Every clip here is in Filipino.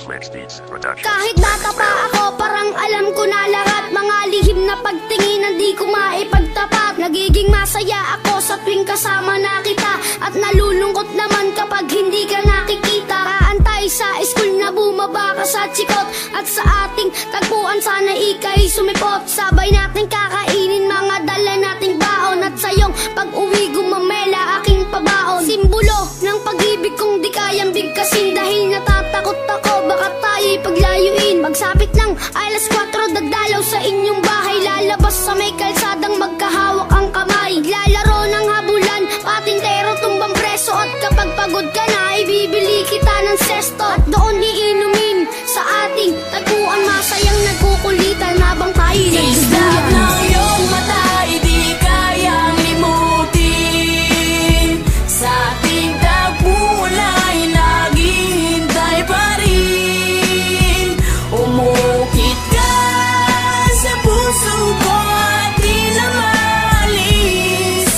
Switch Beats Production. Kahit bata pa ako, parang alam ko na lahat. Mga lihim na pagtingin, di ko maipagtapat. Nagiging masaya ako sa tuwing kasama na kita, at nalulungkot naman kapag hindi ka nakikita. Kaantay sa school na bumaba ka sa chikot, at sa ating tagpuan sana ika'y sumipot. Sabay natin kakainin mga dala nating baon, at sayong pag-uwi gumamela aking pabaon. Simbolo ng pag-ibig kong di kayang bigkasin, dahil natatakot ako baka tayo'y paglayuin. Magsapit ng alas 4, dagdalaw sa inyong bahay, lalabas sa may kalsadang magkahawak ang kamay. Lalaro ng habulan, patintero tumbang preso, at kapag pagod ka na ibibili kita ng sesto, at doon iinumin sa ating tagpuan. Masayang nagkukulitan habang tayo'y Islap nagduduyan. ng iyong mata, di kayang limutin. Sa ating tagpuan ay naghihintay pa rin. Umukit ka sa puso ko at di na maalis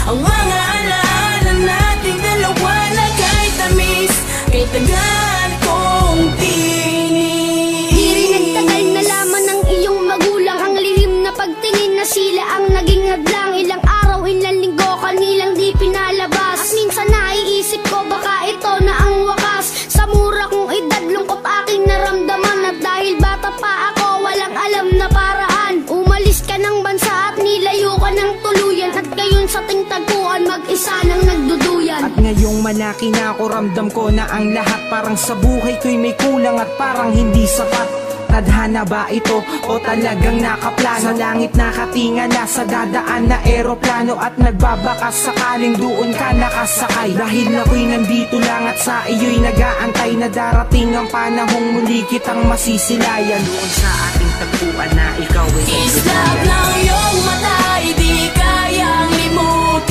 ang mga alaala nating dalawa na kahit tamis, kay tagal kong tinis. Di rin nagtagal na laman ng iyong magulang, ang lihim na pagtingin na sila ang naging hadlang. Ilang araw, ilang linggo, kanilang di pinalabas, at minsan naiisip ko baka ito na ang wakas. Sa mura kong edad, lungkot aking naramdaman, at dahil bata pa ako, walang alam na paraan. Umalis ka ng bansa at nilayo ka ng tuluyan, at ngayon sa ting tagpuan mag-isa nang nagduduyan. At ngayong malaki na ako, ramdam ko na ang lahat parang sa buhay ko'y may kulang at parang hindi sapat. Tadhana ba ito o talagang nakaplano? Sa langit nakatingala sa dadaan na eroplano, at nagbabakas sakaling doon ka nakasakay. Dahil ako'y nandito lang at sa iyo'y nag-aantay na darating ang panahong muli kitang masisilayan. Doon sa ating tagpuan na ikaw ay Islap ng iyong mata, di kayang limutin.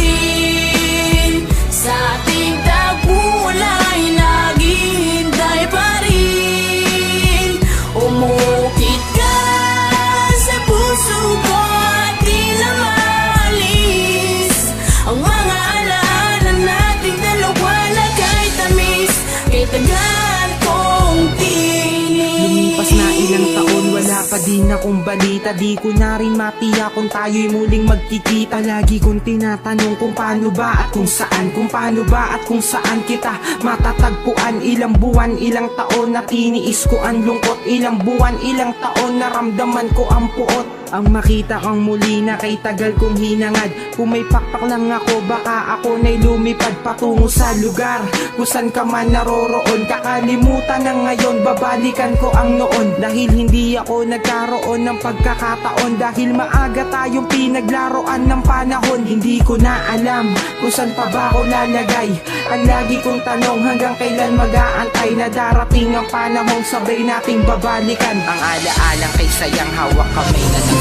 Sa ating tagpuan ay naghihintay pa rin. Umukit ka sa puso ko at di na maalis ang mga alaala nating dalawa na kahit tamis, kay tagal kong tinis. Lumipas na ilang taon, wala pa din akong balita. Di ko na rin matiyak kung tayo'y muling magkikita. Lagi kong tinatanong kung paano ba at kung saan, kung paano ba at kung saan kita matatagpuan. Ilang buwan, ilang taon na tiniis ko ang lungkot. Ilang buwan, ilang taon naramdaman ko ang puot. Ang makita kang muli na kay tagal kong hinangad. Kung may pakpak lang ako, baka ako na'y lumipad patungo sa lugar kung saan ka man naroroon. Kakalimutan na ngayon, babalikan ko ang noon. Dahil hindi ako nagkaroon ng pagkakataon, dahil maaga tayong pinaglaruan ng panahon. Hindi ko na alam kung saan pa ba ako lalagay. Ang lagi kong tanong, hanggang kailan mag-aantay na darating ang panahong sabay nating babalikan ang alaalang kay sayang hawak kamay na nagsulat.